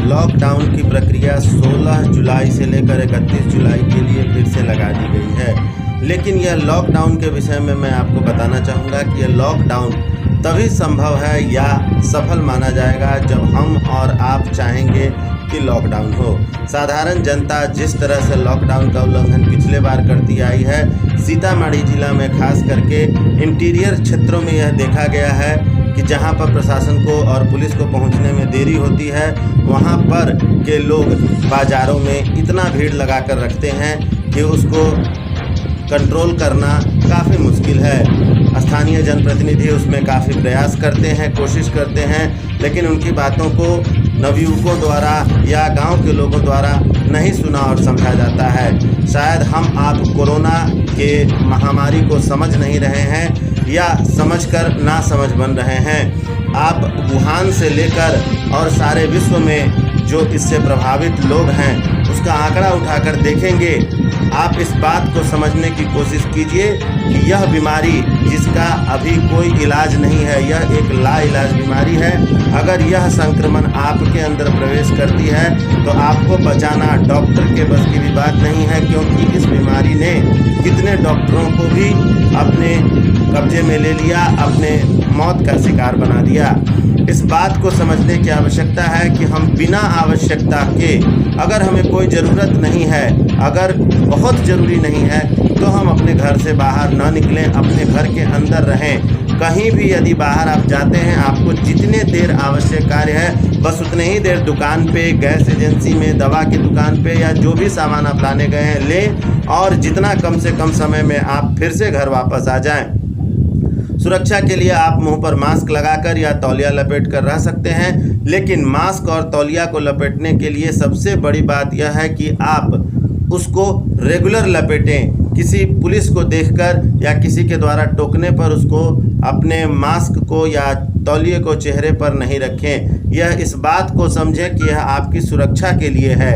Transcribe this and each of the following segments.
Lockdown की प्रक्रिया 16 जुलाई से लेकर 31 जुलाई के लिए फिर से लगा दी गई है। लेकिन यह लॉकडाउन के विषय में मैं आपको बताना चाहूँगा कि यह लॉकडाउन तभी संभव है या सफल माना जाएगा जब हम और आप चाहेंगे कि लॉकडाउन हो। साधारण जनता जिस तरह से लॉकडाउन का उल्लंघन पिछले बार करती आई है, सीतामढ़ी जिला में खास करके इंटीरियर क्षेत्रों में यह देखा गया है कि जहां पर प्रशासन को और पुलिस को पहुंचने में देरी होती है, वहां पर के लोग बाज़ारों में इतना भीड़ लगा कर रखते हैं कि उसको कंट्रोल करना काफ़ी मुश्किल है। स्थानीय जनप्रतिनिधि उसमें काफ़ी प्रयास करते हैं, कोशिश करते हैं, लेकिन उनकी बातों को नवयुवकों द्वारा या गांव के लोगों द्वारा नहीं सुना और समझा जाता है। शायद हम आप कोरोना के महामारी को समझ नहीं रहे हैं या समझकर ना समझ बन रहे हैं। आप वुहान से लेकर और सारे विश्व में जो इससे प्रभावित लोग हैं उसका आंकड़ा उठाकर देखेंगे। आप इस बात को समझने की कोशिश कीजिए कि यह बीमारी जिसका अभी कोई इलाज नहीं है, यह एक लाइलाज बीमारी है। अगर यह संक्रमण आपके अंदर प्रवेश करती है तो आपको बचाना डॉक्टर के बस की भी बात नहीं है, क्योंकि इस बीमारी ने कितने डॉक्टरों को भी अपने कब्जे में ले लिया, अपने मौत का शिकार बना दिया। इस बात को समझने की आवश्यकता है कि हम बिना आवश्यकता के, अगर हमें कोई ज़रूरत नहीं है, अगर बहुत ज़रूरी नहीं है, तो हम अपने घर से बाहर ना निकलें, अपने घर के अंदर रहें। कहीं भी यदि बाहर आप जाते हैं, आपको जितने देर आवश्यक कार्य है बस उतने ही देर दुकान पे, गैस एजेंसी में, दवा की दुकान पे या जो भी सामान आप लाने गए हैं लें, और जितना कम से कम समय में आप फिर से घर वापस आ जाएं। सुरक्षा के लिए आप मुंह पर मास्क लगाकर या तौलिया लपेट कर रह सकते हैं, लेकिन मास्क और तौलिया को लपेटने के लिए सबसे बड़ी बात यह है कि आप उसको रेगुलर लपेटें। किसी पुलिस को देखकर या किसी के द्वारा टोकने पर उसको अपने मास्क को या तौलिए को चेहरे पर नहीं रखें। यह इस बात को समझें कि यह आपकी सुरक्षा के लिए है।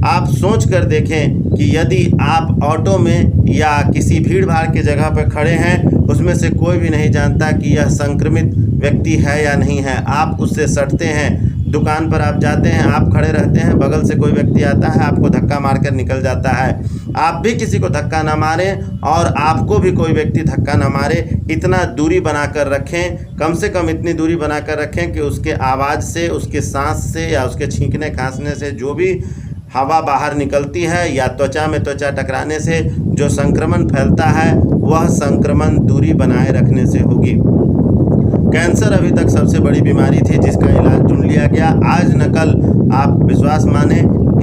आप सोच कर देखें कि यदि आप ऑटो में या किसी भीड़ भाड़ की जगह पर खड़े हैं, उसमें से कोई भी नहीं जानता कि यह संक्रमित व्यक्ति है या नहीं है, आप उससे सटते हैं। दुकान पर आप जाते हैं, आप खड़े रहते हैं, बगल से कोई व्यक्ति आता है, आपको धक्का मारकर निकल जाता है। आप भी किसी को धक्का ना मारें और आपको भी कोई व्यक्ति धक्का ना मारे। इतना दूरी बनाकर रखें, कम से कम इतनी दूरी बनाकर रखें कि उसके आवाज़ से, उसके सांस से या उसके छींकने खांसने से जो भी हवा बाहर निकलती है या त्वचा में त्वचा टकराने से जो संक्रमण फैलता है, वह संक्रमण दूरी बनाए रखने से होगी। कैंसर अभी तक सबसे बड़ी बीमारी थी जिसका इलाज ढूंढ लिया गया। आज न कल आप विश्वास माने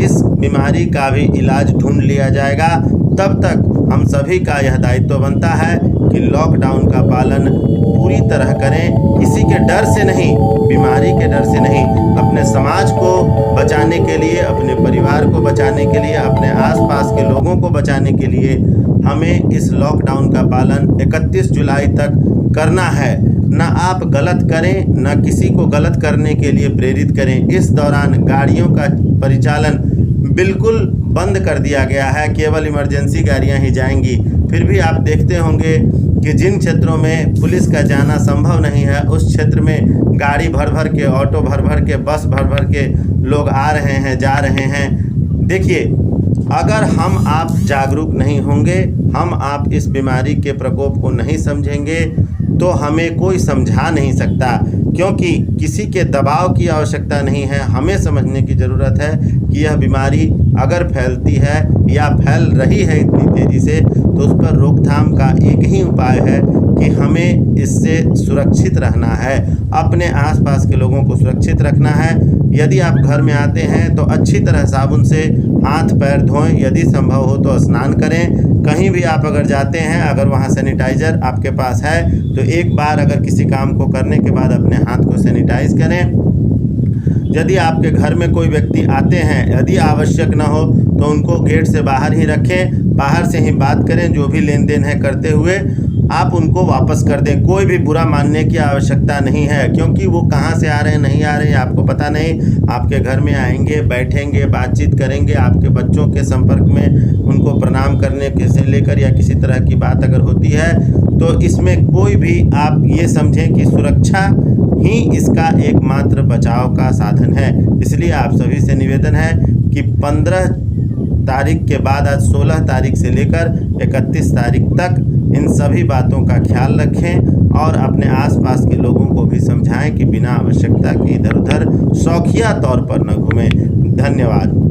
इस बीमारी का भी इलाज ढूंढ लिया जाएगा। तब तक हम सभी का यह दायित्व बनता है कि लॉकडाउन का पालन पूरी तरह करें, किसी के डर से नहीं, बीमारी के डर से नहीं, अपने समाज को बचाने के लिए, अपने परिवार को बचाने के लिए, अपने आसपास के लोगों को बचाने के लिए हमें इस लॉकडाउन का पालन 31 जुलाई तक करना है। ना आप गलत करें, ना किसी को गलत करने के लिए प्रेरित करें। इस दौरान गाड़ियों का परिचालन बिल्कुल बंद कर दिया गया है, केवल इमरजेंसी गाड़ियां ही जाएंगी। फिर भी आप देखते होंगे कि जिन क्षेत्रों में पुलिस का जाना संभव नहीं है, उस क्षेत्र में गाड़ी भर भर के, ऑटो भर भर के, बस भर भर के लोग आ रहे हैं, जा रहे हैं। देखिए, अगर हम आप जागरूक नहीं होंगे, हम आप इस बीमारी के प्रकोप को नहीं समझेंगे, तो हमें कोई समझा नहीं सकता, क्योंकि किसी के दबाव की आवश्यकता नहीं है। हमें समझने की ज़रूरत है कि यह बीमारी अगर फैलती है या फैल रही है इतनी तेज़ी से, तो उस पर रोकथाम का एक ही उपाय है कि हमें इससे सुरक्षित रहना है, अपने आसपास के लोगों को सुरक्षित रखना है। यदि आप घर में आते हैं तो अच्छी तरह साबुन से हाथ पैर धोएं, यदि संभव हो तो स्नान करें। कहीं भी आप अगर जाते हैं, अगर वहाँ सैनिटाइज़र आपके पास है तो एक बार अगर किसी काम को करने के बाद अपने हाथ को सैनिटाइज करें। यदि आपके घर में कोई व्यक्ति आते हैं, यदि आवश्यक न हो तो उनको गेट से बाहर ही रखें, बाहर से ही बात करें, जो भी लेन देन है करते हुए। आप उनको वापस कर दें। कोई भी बुरा मानने की आवश्यकता नहीं है, क्योंकि वो कहाँ से आ रहे हैं नहीं आ रहे हैं आपको पता नहीं। आपके घर में आएंगे, बैठेंगे, बातचीत करेंगे, आपके बच्चों के संपर्क में उनको प्रणाम करने से लेकर या किसी तरह की बात अगर होती है तो इसमें कोई भी आप ये समझें कि सुरक्षा ही इसका एकमात्र बचाव का साधन है। इसलिए आप सभी से निवेदन है कि 15 तारीख के बाद आज 16 तारीख से लेकर 31 तारीख तक इन सभी बातों का ख्याल रखें और अपने आसपास के लोगों को भी समझाएं कि बिना आवश्यकता के इधर उधर शौकिया तौर पर न घूमें। धन्यवाद।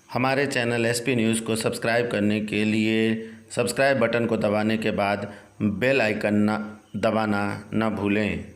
हमारे चैनल एसपी न्यूज़ को सब्सक्राइब करने के लिए सब्सक्राइब बटन को दबाने के बाद बेल आइकन दबाना न भूलें।